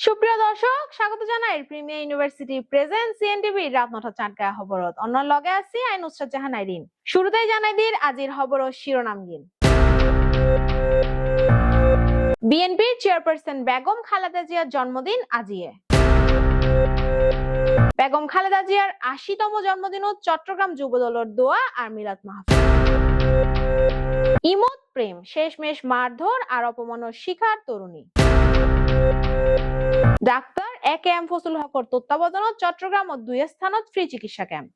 সুপ্রিয় দর্শক, স্বাগত জানাই প্রিমিয়ার ইউনিভার্সিটি প্রেজেন্ট সিএনটিভি রাত ৯টা চাটগাঁয় খবরত অন্য লগে আছি আই নুসরাত জাহান আইরিন। শুরুতেই জানাই দির আজির খবর শিরোনামগিন। বিএনপির চেয়ারপারসন বেগম খালেদা জিয়ার জন্মদিন আজিয়ে। বেগম খালেদা জিয়ার ৮০তম জন্মদিন চট্টগ্রাম যুবদলের দোয়া আর মিলাদ মাহফিল। ইমত প্রেম শেষমেশ মারধর আর অপমানের শিকার তরুণী। ডাক্তার এ.কে.এম ফজলুল হকর তত্ত্বাবধানত চট্টগ্রাম ও ২ স্থানত ফ্রি চিকিৎসা ক্যাম্প।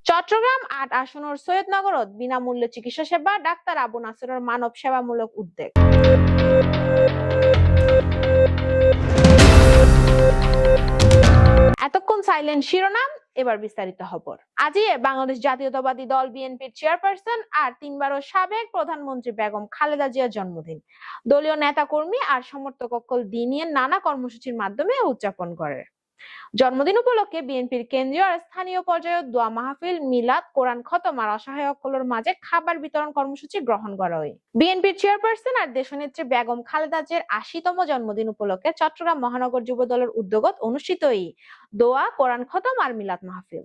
চট্টগ্রাম ৮ আসনের সৈয়দনগরত বিনামূল্যে চিকিৎসা সেবা, ডাক্তার আবু নাসেরের মানব সেবামূলক উদ্যোগ। এতক্ষণ সাইলেন্ট শিরোনাম, এবার বিস্তারিত খবর। আজই বাংলাদেশ জাতীয়তাবাদী দল বিএনপির চেয়ারপারসন আর ৩বারের সাবেক প্রধানমন্ত্রী বেগম খালেদা জিয়ার জন্মদিন দলীয় নেতাকর্মী আর সমর্থক সকল দিনিয়ে নানা কর্মসূচির মাধ্যমে উদযাপন করে। জন্মদিন উপলক্ষে বিএনপির কেন্দ্রীয় আর স্থানীয় পর্যায়ে দোয়া মাহফিল, মিলাদ, কোরআন খতম আর অসহায় সকলের মাঝে খাবার বিতরণ কর্মসূচি গ্রহণ করা হয়। বিএনপির চেয়ারপারসন আর দেশনেত্রী বেগম খালেদা জিয়ার ৮০তম জন্মদিন উপলক্ষে চট্টগ্রাম মহানগর যুব দলের উদ্যোগত অনুষ্ঠিত এই দোয়া, কোরআন খতম আর মিলাদ মাহফিল।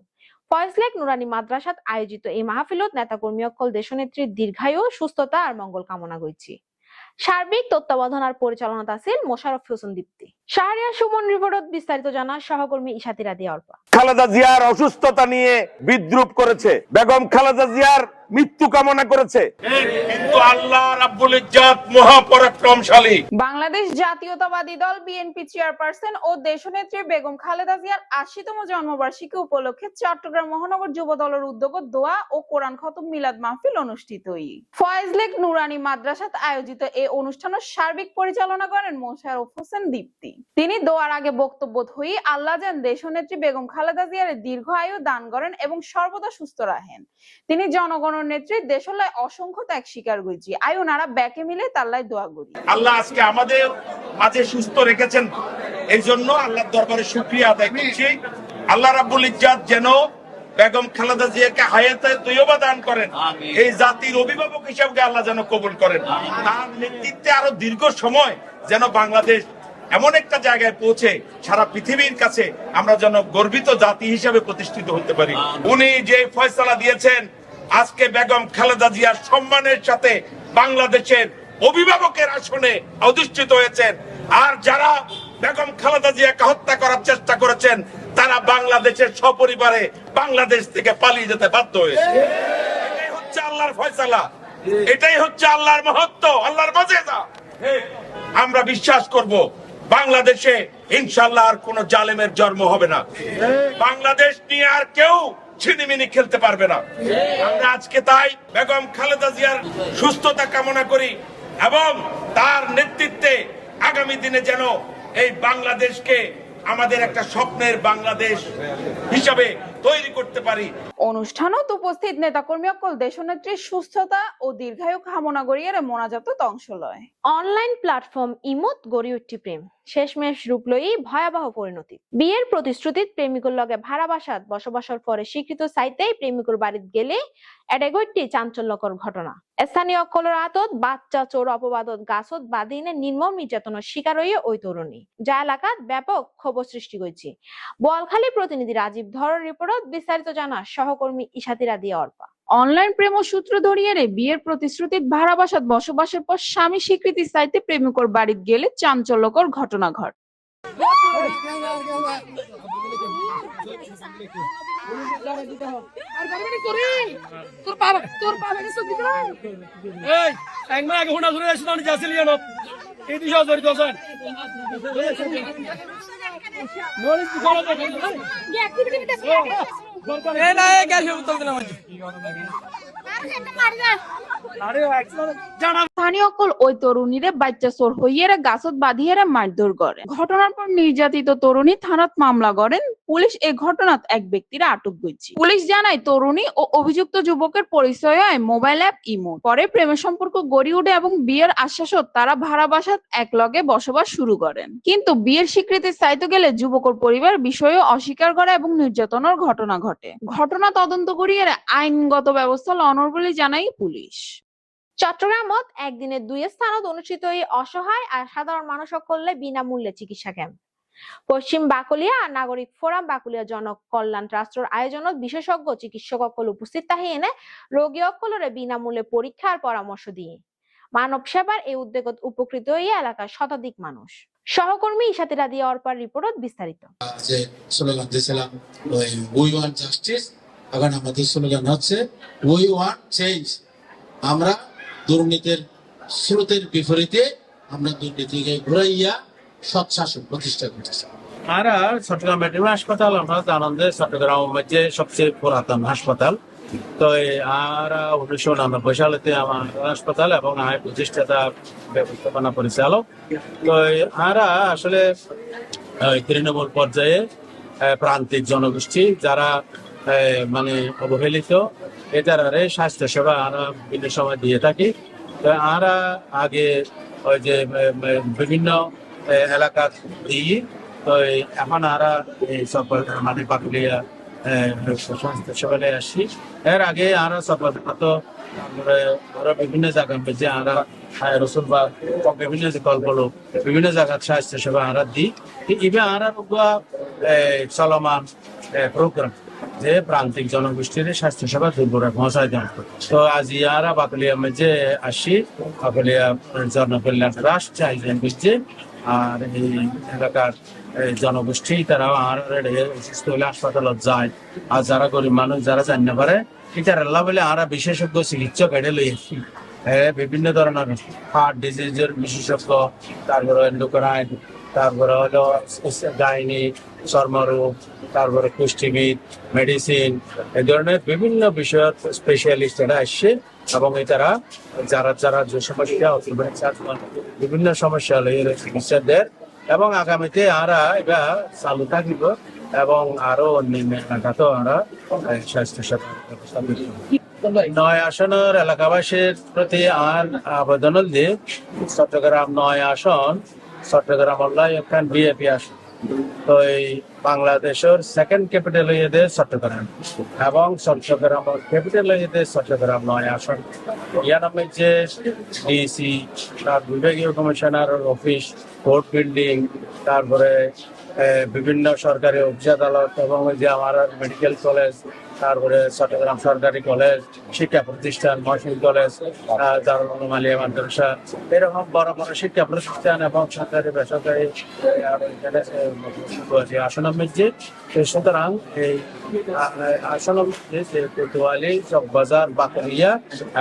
ফয়েজলেক নুরানি মাদ্রাসাত আয়োজিত এই মাহফিলত নেতাকর্মী সকল দেশনেত্রীর দীর্ঘায়ু, সুস্থতা আর মঙ্গল কামনা করছি। সার্বিক তত্ত্বাবধান আর পরিচালনাত আছেন মোশাররফ হোসেন দীপ্তি। শাহরিয়ার সুমন রিপোর্টত বিস্তারিত জানা সহকর্মী ইশাতি রাদি অর্পা। খালেদা জিয়ার অসুস্থতা নিয়ে বিদ্রুপ করেছে, বেগম খালেদা জিয়ার মৃত্যু কামনা করেছে, কিন্তু আল্লাহ রাব্বুল ইজ্জত মহাপরাক্রমশালী। বাংলাদেশ জাতীয়তাবাদী দল বিএনপি চেয়ারপারসন ও দেশনেত্রী বেগম খালেদা জিয়ার ৮০তম জন্মবার্ষিকী উপলক্ষে চট্টগ্রাম মহানগর যুব দলের উদ্যোগত দোয়া ও কোরআন খতম মিলাদ মাহফিল অনুষ্ঠিত হই। ফয়েজলেক নুরানি মাদ্রাসাত আয়োজিত এই অনুষ্ঠানের সার্বিক পরিচালনা করেন মোশাররফ হোসেন দীপ্তি। তিনি দোয়ার আগে বক্তব্য হই আল্লাহ যেন দেশনেত্রী বেগম খালেদা জিয়ার দীর্ঘ আয়ু দান করেন এবং সর্বদা সুস্থ রাখেন। তিনি জনগণের নেত্রী, দেশলাই অসংখ্য ত্যাগ স্বীকার করেছি, আয়ু নারা ব্যাকে মিলে তাল্লাই দোয়া করি। আল্লাহ আজকে আমাদের মাঝে সুস্থ রেখেছেন, এই জন্য আল্লাহর দরবারে শুকরিয়া আদায় করছি। আল্লাহ রাব্বুল ইজ্জত যেন বেগম খালেদা জিয়াকে হায়াতে তৈয়বা দান করেন, এই জাতির অভিভাবক হিসেবে আল্লাহ যেন কবুল করেন। তার নেতৃত্বে আরো দীর্ঘ সময় যেন বাংলাদেশ এমন একটা জায়গায় পৌঁছে সারা পৃথিবীর কাছে আমরা যেন গর্বিত জাতি হিসেবে প্রতিষ্ঠিত হতে পারি। উনি যে ফয়সালা দিয়েছেন, আজকে বেগম খালেদা জিয়ার সম্মানের সাথে বাংলাদেশের অভিভাবকের আসনে অধিষ্ঠিত হয়েছেন, আর যারা বেগম খালেদা জিয়াকে হত্যা করার চেষ্টা করেছেন তারা বাংলাদেশের সপরিবারে বাংলাদেশ থেকে পালিয়ে যেতে বাধ্য হয়েছে। এটাই হচ্ছে আল্লাহর ফয়সালা, এটাই হচ্ছে আল্লাহর মহত্ব, আল্লাহর মর্যাদা। আমরা বিশ্বাস করব বাংলাদেশে ইনশাআল্লাহ আর কোন জালেমের জন্ম হবে না, বাংলাদেশ নিয়ে আর কেউ ছিনিমিনি খেলতে পারবে না। আমরা আজকে তাই বেগম খালেদা জিয়ার সুস্থতা কামনা করি এবং তার নেতৃত্বে আগামী দিনে যেন এই বাংলাদেশকে আমাদের একটা স্বপ্নের বাংলাদেশ হিসাবে তৈরি করতে পারি। অনুষ্ঠানত উপস্থিত নেতাকর্মী সকল দেশনেত্রীর সুস্থতা ও দীর্ঘায়ু কামনা করিয়ার মোনাজাতত অংশ লয়। অনলাইন প্ল্যাটফর্ম ইমত গড়ি উঠি প্রেম, শেষমেশ রূপ লই ভয়াবহ পরিণতি। বিয়ের প্রতিশ্রুতিত প্রেমিকর লগে ভাড়া বাসাত বসবাসের পরে স্বীকৃত সাইতেই প্রেমিকর বাড়িত গেলে এডেগৈটি চাঞ্চল্যকর ঘটনা। স্থানীয় অকলের আতত বাচ্চা চোর অপবাদত গাছত বাদিনে নির্মম নির্যাতনের শিকার হয়ে ওই তরুণী, যা এলাকাত ব্যাপক ক্ষোভ সৃষ্টি করেছে। বোয়ালখালী প্রতিনিধি রাজীব ধরের রিপোর্টত বিস্তারিত জানা সহকর্মী ইশাতি রাদি অর্পা। অনলাইন প্রেম সূত্র ধরিয়ে বিয়ের প্রতিশ্রুতিত ভাড়া বাসাত বসবাসের পর স্বামী স্বীকৃতি চাইতে প্রেমিকর বাড়িত গেলে চাঞ্চল্যকর ঘটনা ঘটে। স্থানীয় ওই তরুণীরে বাচ্চা চোর হইয়ে গাছত বাঁধিয়ে মারধর করে। ঘটনার পর নির্যাতিত তরুণী থানাত মামলা করেন। পুলিশ এই ঘটনাত এক ব্যক্তিরা আটক করেছে। পুলিশ জানায় তরুণী ও অভিযুক্ত যুবকের পরিচয় হয় মোবাইল অ্যাপ ইমো। পরে প্রেমের সম্পর্ক গড়ে ওঠে এবং বিয়ের আশ্বাসত তারা ভাড়া বাসাত একলগে বসবাস শুরু করেন। কিন্তু বিয়ের স্বীকৃতি চাইতে গেলে যুবকের পরিবার বিষয়ে অস্বীকার করে এবং নির্যাতনের ঘটনা ঘটে। ঘটনা তদন্ত করিয়ে আইনগত ব্যবস্থা লওয়ার বলে জানায় পুলিশ। চট্টগ্রামত একদিনে 2 স্থানত অনুষ্ঠিত এই অসহায় আর সাধারণ মানুষ সকলে বিনামূল্যে চিকিৎসা ক্যাম্প। পশ্চিম বাকলিয়া আর নাগরিক ফোরাম বাকলিয়া জনক কল্যাণ ট্রাস্টর আয়োজনত বিশেষজ্ঞ চিকিৎসক সকল উপস্থিত থাকি এনে রোগী সকলরে বিনামূল্যে পরীক্ষা আর পরামর্শ দিয়ে মানব সেবার এই উদ্যোগত উপকৃত হইয়া এলাকার শতাধিক মানুষ। সহকর্মী ইশাতি রাদিয়া অর্পার রিপোর্টত বিস্তারিত। যে স্লোগান দিয়েছিলাম উই ওয়ান্ট জাস্টিস, এখন আমাদের স্লোগান হচ্ছে উই ওয়ান্ট চেঞ্জ। আমরা দুর্নীতির স্রোতের বিপরীতে আমরা দুর্নীতিকে ঘুরাইয়া সৎ শাসন প্রতিষ্ঠা করতেছি। আর চট্টগ্রাম ভেটেরিনারি হাসপাতাল আমরা জানেন যে চট্টগ্রামের মধ্যে সবচেয়ে পুরাতন হাসপাতাল। তো আর 1999 সালেতে আমার হাসপাতাল এবং আমি প্রতিষ্ঠাতা ব্যবস্থাপনা পরিচালক। তো আমরা আসলে তৃণমূল পর্যায়ে প্রান্তিক জনগোষ্ঠী যারা মানে অবহেলিত এটারে স্বাস্থ্য সেবা আমরা বিভিন্ন সময় দিয়ে থাকি। তো আমরা আগে ওই যে বিভিন্ন এলাকা দিই। তো এখন আমরা এই সব মানে বাকলিয়া স্বাস্থ্য সেবায় আসি। এর আগে আমরা সফলত আরো বিভিন্ন জায়গা যে আমরা রসুন বা বিভিন্ন যে কল্পলো বিভিন্ন জায়গার স্বাস্থ্য সেবা আমরা দিই। ইভে আমরা চলমান প্রোগ্রাম যে প্রান্তিক জনগোষ্ঠীর স্বাস্থ্য সেবা দুর্বল পৌঁছায় দেন। তো আজ ইয়ারা বাকলিয়া মধ্যে আসি, বাকলিয়া জনকল্যাণ ট্রাস্ট চাইছেন বুঝছে। আর এই এলাকার জনগোষ্ঠী তারাও আর অসুস্থ হলে হাসপাতালত যায়। আর যারা গরিব মানুষ যারা জানতে পারে এটার আল্লাহ বলে আমরা বিশেষজ্ঞ চিকিৎসক এড়ে লই আসি। বিভিন্ন ধরনের হার্ট ডিজিজের বিশেষজ্ঞ, তারপরে এন্ডোক্রাইন, তারপরে হলো গাইনি, চর্মরোগ, তারপরে পুষ্টিবিদ, মেডিসিন, এই ধরনের বিভিন্ন বিষয়ের স্পেশালিস্ট এরা আসছে এবং তারা যারা যারা যে সমস্যা বিভিন্ন সমস্যা হলে চিকিৎসা দেয় এবং আগামীতে আমরা এটা চালু থাকিব এবং আরো অন্যান্য এলাকাতেও আমরা স্বাস্থ্য সেবা ব্যবস্থা করব। 9 আসনের এলাকাবাসীর প্রতি আর আবেদন দিয়ে চট্টগ্রাম 9 আসন চট্টগ্রাম এখন বিএপি আসন। তো এই বাংলাদেশের সেকেন্ড ক্যাপিটাল হইতে চট্টগ্রাম এবং চট্টগ্রাম ক্যাপিটাল হইতে চট্টগ্রাম 9 আসন। ইয়ার যে ডিসি, তার বিভাগীয় কমিশনার অফিস, কোর্ট বিল্ডিং, তারপরে বিভিন্ন সরকারি অফিস আদালত এবং ওই যে আমার মেডিকেল কলেজ, তারপরে চট্টগ্রাম সরকারি কলেজ, শিক্ষা প্রতিষ্ঠান, মহসিন কলেজ, দারুল উলুম আলিয়া মাদ্রাসা, এরকম বড় বড় শিক্ষা প্রতিষ্ঠান এবং সরকারি বেসরকারি আসন মধ্যে। সুতরাং এই আসন মধ্যে যে কোতোয়ালি, চকবাজার, বাকলিয়া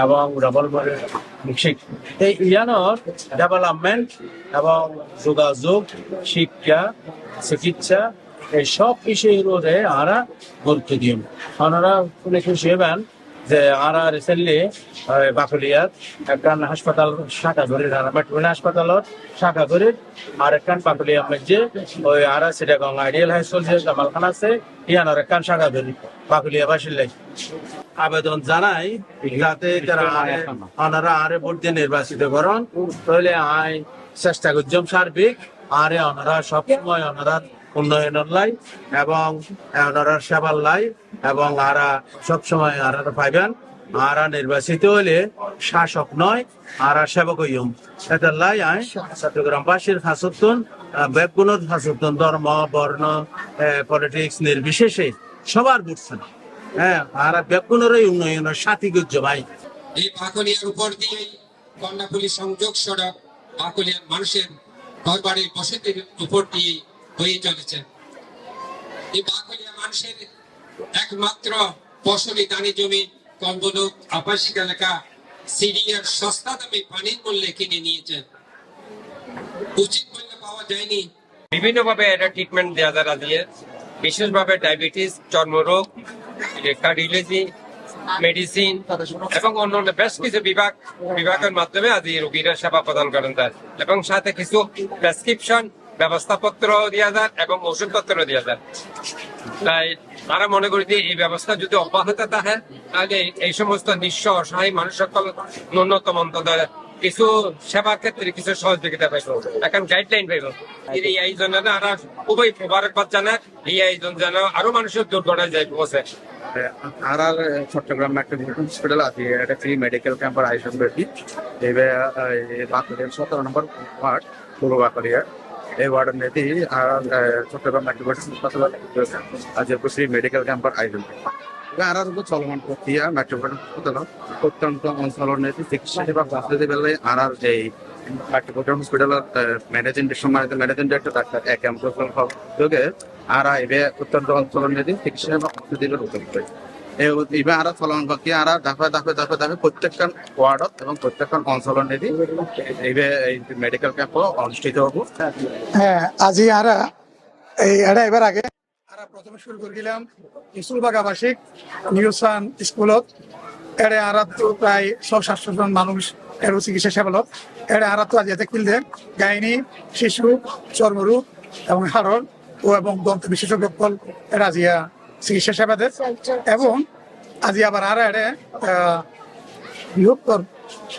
এবং রাবলমোড়ের মিক্সিক এই ইয়ানোর ডেভেলপমেন্ট এবং যোগাযোগ, শিক্ষা, চিকিৎসা এই সব বিষয়ের উপরে আমরা গুরুত্ব দিই। ওনারা শুনে খুশি হবেন যে আমরা রিসেন্টলি বাকলিয়ার একখান হাসপাতাল শাখা ধরে মেট্রোপলিটন হাসপাতালত শাখা ধরে আর একখান বাকলিয়ার মধ্যে ওই আর সিটাগং আইডিয়াল হাই স্কুল যে জামালখান আছে ইয়ানোর একখান শাখা ধরি বাকলিয়া বাসির লাগে আবেদন জানাই যাতে তারা ওনারা আরে ভোট দিয়ে নির্বাচিত করেন। তাহলে আই চেষ্টা করছিলাম সার্বিক আরে ওনারা সবসময় ওনারা উন্নয়নের লাই এবং ওনারা সেবার লাই এবং আরা সবসময় আরা পাইবেন। আরা নির্বাচিত হইলে শাসক নয়, আরা সেবক হইম। এটার লাই আই চট্টগ্রামবাসীর হাসুতন বেগুনের হাসুতন ধর্ম, বর্ণ, পলিটিক্স নির্বিশেষে সবার বুঝছেন। হ্যাঁ, আর বেগুনের উন্নয়নের সাথী গুজ্জ ভাই। এই বাকলিয়ার উপর দিয়ে কন্যাকুলি সংযোগ সড়ক বাকলিয়ার মানুষের ঘর বাড়ির বসতির উপর দিয়ে হয়ে চলেছে। এই বাকলিয়া মানুষের একমাত্র ফসলি দানি জমি কলবলক আবাসিক এলাকা সিরিয়ার সস্তা দামে পানির মূল্যে কিনে নিয়েছেন। উচিত মূল্য পাওয়া যায়নি। বিভিন্নভাবে এটা ট্রিটমেন্ট দেওয়া যারা দিয়ে বিশেষভাবে ডায়াবেটিস, চর্মরোগ, কার্ডিওলজি, মেডিসিন এবং অন্যান্য বেশ কিছু বিভাগের মাধ্যমে আজ এই রোগীরা সেবা প্রদান করেন তার এবং সাথে কিছু প্রেসক্রিপশন ব্যবস্থাপত্র দেওয়া যায় এবং ওষুধপত্র দেওয়া যায়। তাই আমরা মনে করি যে এই ব্যবস্থা যদি অব্যাহত থাকে তাহলে এই সমস্ত নিঃস্ব অসহায় মানুষ সকল ন্যূনতম অন্তত কিছু সেবা ক্ষেত্রে কিছু সহযোগিতা পাইব, এখন গাইডলাইন পাইব। এই আয়োজনে আমরা খুবই মোবারকবাদ জানাই। এই আয়োজন যেন আরো মানুষের দুর্ঘটনায় যাই পৌঁছে। আর চট্টগ্রাম মেট্রোপলিটন হসপিটাল আছে এটা ফ্রি মেডিকেল ক্যাম্পের আয়োজন করেছি এইভাবে বাকুলিয়ার 17 নম্বর ওয়ার্ড পূর্ব বাকুলিয়া এই ওয়ার্ডের নেতি আর চট্টগ্রাম মেট্রোপলিটন হাসপাতাল আজ ফ্রি মেডিকেল ক্যাম্পের আয়োজন করেছি আর চলমান প্রক্রিয়া মেট্রোপলিটন হাসপাতাল অত্যন্ত অঞ্চলের নেতি চিকিৎসা সেবা পৌঁছাতে পারলে আর এই মেট্রোপলিটন হসপিটালের ম্যানেজিং সম্মানিত managing doctor doctor A M Fazlul Haque যোগে আর এবে অত্যন্ত অঞ্চলের নেতি চিকিৎসা সেবা পৌঁছে দিলে উত্তম করে এবার আর চলমান প্রক্রিয়া আর ধাপে ধাপে ধাপে ধাপে প্রত্যেকটা ওয়ার্ডত এবং প্রত্যেকটা অঞ্চলের নেতি এইবে এই মেডিকেল ক্যাম্প অনুষ্ঠিত হব। হ্যাঁ আজি আরা এই এটা এবার আগে আরা প্রথমে শুরু করে গেলাম স্কুলবাগ আবাসিক নিউসান স্কুলত এড়ে আরা তো প্রায় 600-700 জন মানুষ এর চিকিৎসা সেবালত এড়ে আরা তো আজ এতে কিলদে গাইনি শিশু চর্মরোগ এবং হাড়র ও এবং দন্ত বিশেষজ্ঞ এরা আজিয়া চিকিৎসা সেবা দেয় এবং আজি আবার আর এড়ে বৃহত্তর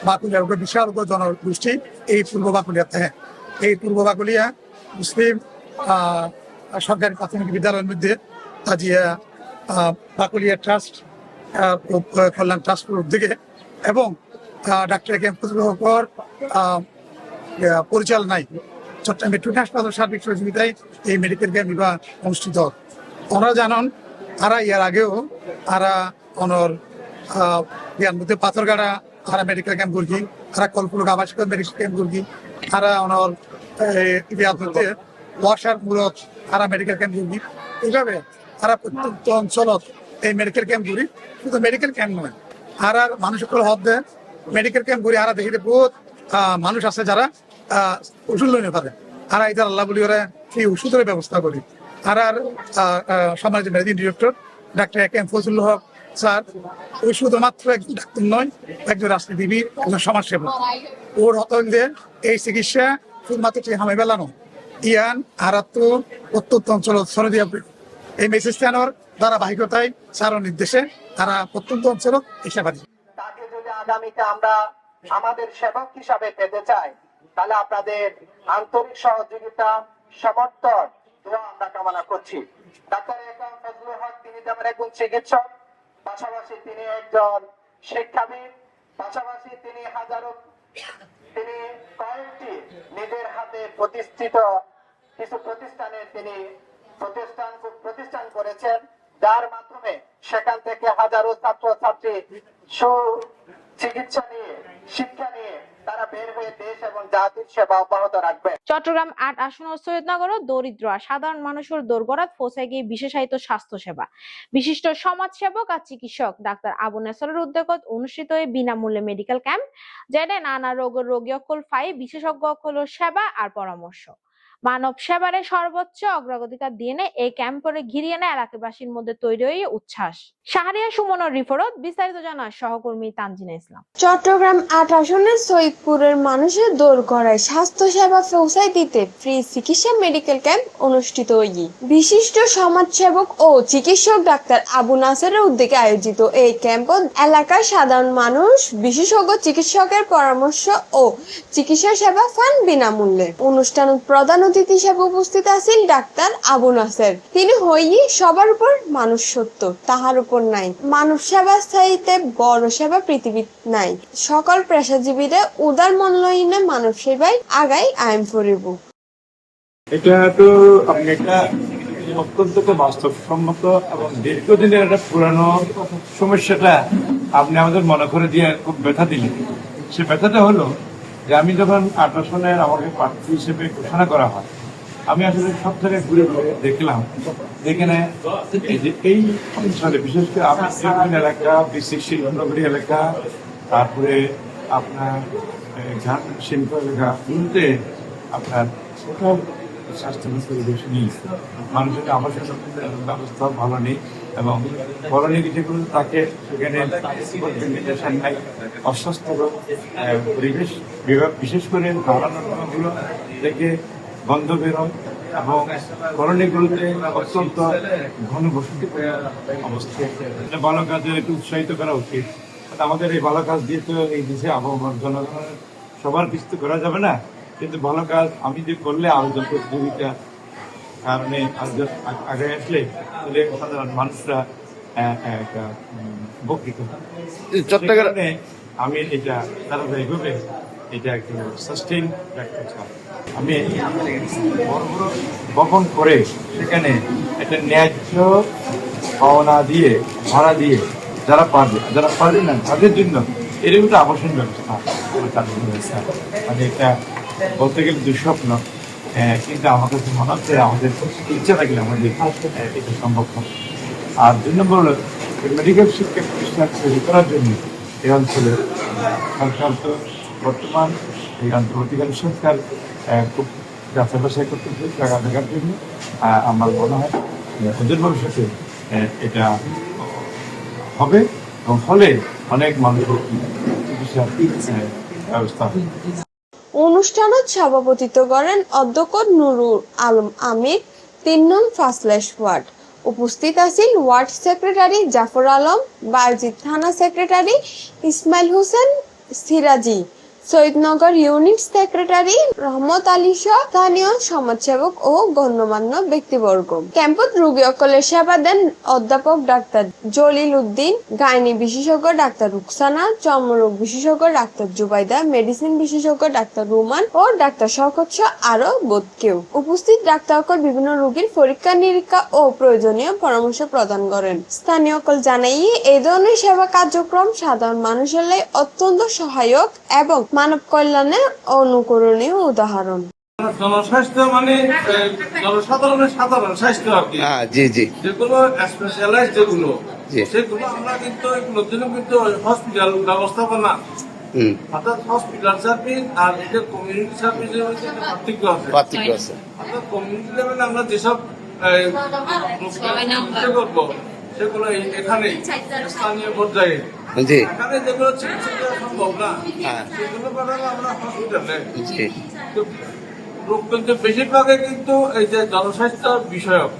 বাকুলিয়ার বিশাল জনগোষ্ঠী এই পূর্ব বাকুলিয়া থাকে এই পূর্ব বাকুলিয়া মুসলিম সরকারি প্রাথমিক বিদ্যালয়ের মধ্যে আজিয়া বাকুলিয়া ট্রাস্ট কল্যাণ ট্রাস্টের উদ্যোগে এবং ডাক্তার কে এম ফজলুল হকর পরিচালনায় চট্টগ্রাম মেট্রোপলিটন হাসপাতাল সার্বিক সহযোগিতায় এই মেডিকেল ক্যাম্প অনুষ্ঠিত। ওনারা জানান আরা ইয়ার আগেও আরা অনর ইয়ার মধ্যে পাথরগাড়া আরা মেডিকেল ক্যাম্প করছি আরা কল্পলুক আবাসিক মেডিকেল ক্যাম্প করছি আরা অনর ইয়ার মধ্যে ওয়াশার মূলত আরা মেডিকেল ক্যাম্প করছি এইভাবে আরা প্রত্যন্ত অঞ্চলত এই মেডিকেল ক্যাম্প করি শুধু মেডিকেল ক্যাম্প নয় আর মানুষের হদ দেয় মেডিকেল ক্যাম্প করি আরা দেখি বহুত মানুষ আছে যারা ওষুধ লইতে পারে আর এটা আল্লাহ বলি ওরা সেই ওষুধের ব্যবস্থা করি আর সম্মানিত managing director doctor A M Fazlul Haque sir ওই শুধুমাত্র একজন ডাক্তার নয় একজন রাজনীতিবিদ একজন সমাজসেবক ওর হতন্দে এই চিকিৎসা শুধুমাত্র হামে বেলানো ইয়ান আর তো প্রত্যন্ত অঞ্চল ছড়ে দিয়ে এই মেসেজটানোর ধারাবাহিকতায় স্যারের নির্দেশে তারা প্রত্যন্ত অঞ্চল এই সেবা দিচ্ছে। তাকে যদি আগামীতে আমরা আমাদের সেবক হিসাবে পেতে চাই তাহলে আপনাদের আন্তরিক সহযোগিতা সমর্থন দোয়া আমরা কামনা করছি। ডাক্তার এ এম ফজলুল হক তিনি যেমন একজন চিকিৎসক, পাশাপাশি তিনি একজন শিক্ষাবিদ, পাশাপাশি তিনি কয়েকটি নিজের হাতে প্রতিষ্ঠিত কিছু প্রতিষ্ঠানে তিনি প্রতিষ্ঠান করেছেন যার মাধ্যমে সেখান থেকে হাজারো ছাত্রছাত্রী সুচিকিৎসা নিয়ে শিক্ষা নিয়ে তারা বের হয়ে দেশ এবং জাতির সেবা অব্যাহত রাখবে। চট্টগ্রাম ৮ আসন ও সৈয়দনগর দরিদ্র আর সাধারণ মানুষের দোরগোড়াত পৌঁছায় গিয়ে বিশেষায়িত স্বাস্থ্য সেবা বিশিষ্ট সমাজসেবক আর চিকিৎসক ডাক্তার আবু নেসরের উদ্যোগত অনুষ্ঠিত এই বিনামূল্যে মেডিকেল ক্যাম্প যেটা নানা রোগের রোগী অকল ফাই বিশেষজ্ঞ অকল সেবা আর পরামর্শ মানব সেবারে সর্বোচ্চ অগ্রাধিকার দিয়ে এই ক্যাম্পরে ঘিরিয়ে নেয় এলাকাবাসীর মধ্যে তৈরি হয়ে উচ্ছ্বাস। শাহরিয়া সুমনের রিপোর্ট বিস্তারিত জানায় সহকর্মী তানজিনা ইসলাম। চট্টগ্রাম ৮ আসনের সৈয়দপুরের মানুষের দোরগোড়ায় স্বাস্থ্য সেবা পৌঁছায় দিতে ফ্রি চিকিৎসা মেডিকেল ক্যাম্প অনুষ্ঠিত হয়ে বিশিষ্ট সমাজসেবক ও চিকিৎসক ডাক্তার আবু নাসেরের উদ্যোগে আয়োজিত এই ক্যাম্পত এলাকার সাধারণ মানুষ বিশেষজ্ঞ চিকিৎসকের পরামর্শ ও চিকিৎসা সেবা পান বিনামূল্যে। অনুষ্ঠানে প্রধান অতিথি হিসেবে উপস্থিত আছেন ডাক্তার আবু নাসের। তিনি হইয়ে সবার উপর মানুষ সত্য, তাহার উপর নাই। মানব সেবা চাইতে বড় সেবা পৃথিবীত নাই। সকল পেশাজীবীরা উদার মূল্যায়নে মানব সেবায় আগাই আইন করিব। এটা তো আপনি একটা অত্যন্ত বাস্তবসম্মত এবং দীর্ঘদিনের একটা পুরানো সমস্যাটা আপনি আমাদের মনে করে দিয়ে খুব ব্যথা দিলেন। সে ব্যথাটা হলো যে আমি যখন ৮ আসনের আমাকে প্রার্থী হিসেবে ঘোষণা করা হয়, আমি আসলে সব জায়গায় ঘুরে ঘুরে দেখলাম যেখানে এই অঞ্চলে বিশেষ করে আপনার এলাকা, শিল্পনগরী এলাকা, তারপরে আপনার শিল্প এলাকাগুলোতে আপনার কোথাও স্বাস্থ্য পরিবেশ নেই, মানুষের আবাসন ব্যবস্থা ভালো নেই এবং করণীয় যেগুলো থাকে সেখানে নাই, অস্বাস্থ্যকর পরিবেশ বিশেষ করে ধারণাগুলো থেকে গন্ধ বেরোয় এবং করণীগুলোতে অত্যন্ত ঘনবসতি অবস্থা। ভালো কাজে একটু উৎসাহিত করা উচিত। আমাদের এই ভালো কাজ দিয়ে তো এই দেশে আবহাওয়া জনগণের সবার কিছু করা যাবে না, কিন্তু ভালো কাজ আমি যে করলে আয়োজন প্রতিযোগিতা কারণে আগে আসলে সাধারণ মানুষরা একটা বক্তৃতা। চট্টগ্রাম সেখানে আমি এটা ধারাবাহিকভাবে এটা একটু সাস্টেইন রাখতে চাই। আমি বড় বড় ভবন করে সেখানে একটা ন্যায্য পাওনা দিয়ে ভাড়া দিয়ে যারা পারবে না তাদের জন্য এরকম একটা আবাসন ব্যবস্থা চালু হয়েছে। মানে এটা বলতে গেলে দুঃস্বপ্ন, কিন্তু আমার কাছে মনে হচ্ছে আমাদের ইচ্ছা থাকলে আমাদের এটা সম্ভব হবে। আর 2 নম্বর হলো মেডিকেল শিক্ষা প্রতিষ্ঠান তৈরি করার জন্য এই অঞ্চলে সরকার তো বর্তমান এই অন্তর্বর্তীকালীন সরকার খুব যাচাই বাছাই করতেছে জায়গা দেখার জন্য। আমার মনে হয় ওদের ভবিষ্যতে এটা হবে এবং ফলে অনেক মানুষের চিকিৎসার ব্যবস্থা হবে। অনুষ্ঠানত সভাপতিত্ব করেন অধ্যক্ষ নুরুল আলম আমির 3 নং ফাসলেশ ওয়ার্ড। উপস্থিত আছেন ওয়ার্ড সেক্রেটারি জাফর আলম, বায়জিৎ থানা সেক্রেটারি ইসমাইল হোসেন সিরাজি, সৈয়দনগর ইউনিট সেক্রেটারি রহমত আলী সহ স্থানীয় সমাজসেবক ও গণ্যমান্য ব্যক্তিবর্গ। ক্যাম্পত রোগী সকলের সেবা দেন অধ্যাপক ডাক্তার জলিল উদ্দিন, গাইনি বিশেষজ্ঞ ডাক্তার রুকসানা, চর্মরোগ বিশেষজ্ঞ ডাক্তার জুবাইদা, মেডিসিন বিশেষজ্ঞ ডাক্তার রুমান ও ডাক্তার শওকত সহ আরো বোধ কেউ। উপস্থিত ডাক্তারসকল বিভিন্ন রোগীর পরীক্ষা নিরীক্ষা ও প্রয়োজনীয় পরামর্শ প্রদান করেন। স্থানীয় সকল জানাই এই ধরনের সেবা কার্যক্রম সাধারণ মানুষের লাই অত্যন্ত সহায়ক এবং মানব কল্যাণের অনুকরণীয় উদাহরণ। জনস্বাস্থ্য মানে জনসাধারণের সাধারণ স্বাস্থ্য আর কি। জি জি, যেগুলো স্পেশালাইজ যেগুলো সেগুলো আমরা কিন্তু এগুলোর জন্য কিন্তু হসপিটাল ব্যবস্থাপনা অর্থাৎ হসপিটাল সার্ভিস আর এটা কমিউনিটি সার্ভিসের মধ্যে পার্থক্য আছে। অর্থাৎ কমিউনিটি লেভেলে আমরা যেসব করবো সেগুলো এখানে স্থানীয় পর্যায়ে এখানে যেগুলো চিকিৎসা করা সম্ভব না সেগুলো করানো আমরা হসপিটালে। রোগ কিন্তু বেশিরভাগে কিন্তু এই যে জনস্বাস্থ্য বিষয়ক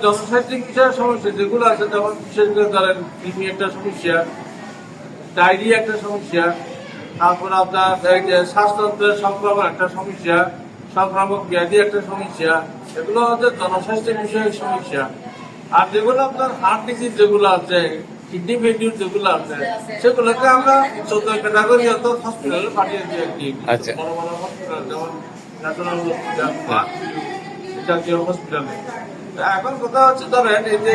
জনস্বাস্থ্য বিষয়ের সমস্যা যেগুলো আছে, যেমন বিশেষ করে ধরেন কৃমি একটা সমস্যা, ডায়রিয়া একটা সমস্যা, তারপর আপনার শ্বাসতন্ত্রের সংক্রমণ একটা সমস্যা, সংক্রামক ব্যাধি একটা সমস্যা, এগুলো হচ্ছে জনস্বাস্থ্য বিষয়ক সমস্যা। আর যেগুলো আপনার হার্ট ডিজিজ যেগুলো আছে, কিডনি ফেলিউর যেগুলো আছে, সেগুলোকে আমরা 14 ক্যাটাগরি অর্থাৎ হসপিটালে পাঠিয়ে দিই আর কি। বড় বড় হসপিটাল যেমন ন্যাশনাল হসপিটাল, জাতীয় হসপিটালে। এখন কথা হচ্ছে ধরেন এই যে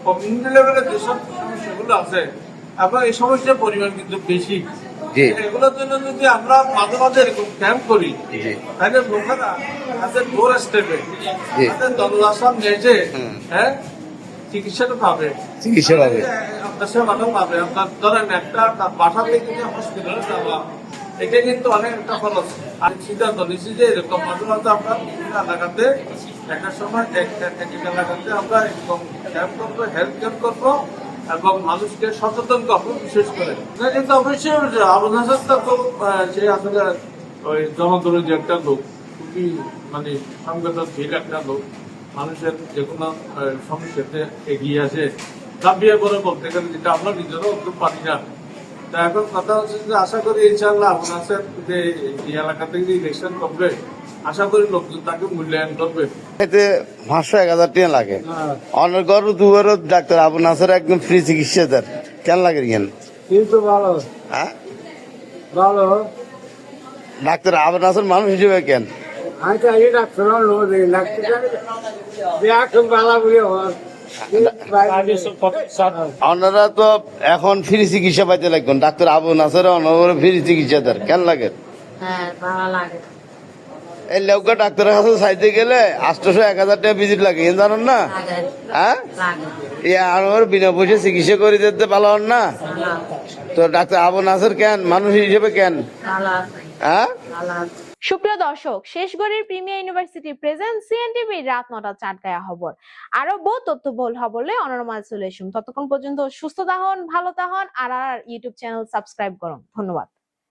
কমিউনিটি লেভেলে যেসব সমস্যাগুলো আছে, এবং এই সমস্যার পরিমাণ কিন্তু বেশি। এগুলোর জন্য যদি আমরা মাঝে মাঝে এরকম ক্যাম্প করি তাহলে লোকেরা তাদের ডোর স্টেপে তাদের দরজার নেজে চিকিৎসাটা পাবে, আপনার সেবাটা পাবে। আপনার ধরেন একটা বাসা থেকে হসপিটালে যাওয়া, এটা কিন্তু অনেক একটা খরচ। আর সিদ্ধান্ত নিচ্ছি যে এরকম মাঝে মাঝে আমরা বিভিন্ন এলাকাতে একটা সময় এক এলাকাতে আমরা এরকম ক্যাম্প করবো, হেলথ ক্যাম্প করবো এবং মানুষকে সচেতন করবো। বিশেষ করে কিন্তু অবশ্যই আবুল হাসান তো সে আসলে ওই জনদরদী একটা লোক, খুবই মানে সংবেদনশীল একটা লোক, মানুষের যে কোনো সমস্যাতে এগিয়ে আসে দাবিয়ে বলে বলতে গেলে, যেটা আমরা নিজেরাও একটু পারি না। তা এখন কথা হচ্ছে যে আশা করি ইনশাআল্লাহ আবুল হাসান যে এই এলাকা থেকে ইলেকশন করবে, আশা করি লোকজন তাকে মূল্যায়ন করবে। এতে 500-1000 টাকা লাগে। অনেক গরু দুয়ারও ডাক্তার আবু নাসের একদম ফ্রি চিকিৎসা দেন, কেন লাগে কেন? কিন্তু ভালো ভালো ডাক্তার আবু নাসের মানুষ হিসেবে কেন? আপনারা তো এখন ফ্রি চিকিৎসা পাইতে লাগবেন, ডাক্তার আবু নাসের অনবর ফ্রি চিকিৎসা দেন, কেন লাগে? এই লোকটা ডাক্তারের কাছে চাইতে গেলে 800-1000 টাকা ভিজিট লাগে, জানেন না? হ্যাঁ, আমার বিনা পয়সা চিকিৎসা করে দিতে ভালো হন না তো? ডাক্তার আবু নাসের কেন মানুষ হিসেবে কেন? হ্যাঁ, সুপ্রিয় দর্শক, শেষগড়ের প্রিমিয়ার ইউনিভার্সিটি প্রেজেন্ট সিএনটিভি রাত 9টা 4টায় খবর। আরো বহু তথ্যবহুল খবরলে অনরমাল চলে আসুন। ততক্ষণ পর্যন্ত সুস্থ থাকুন, ভালো থাকুন আর ইউটিউব চ্যানেল সাবস্ক্রাইব করুন। ধন্যবাদ।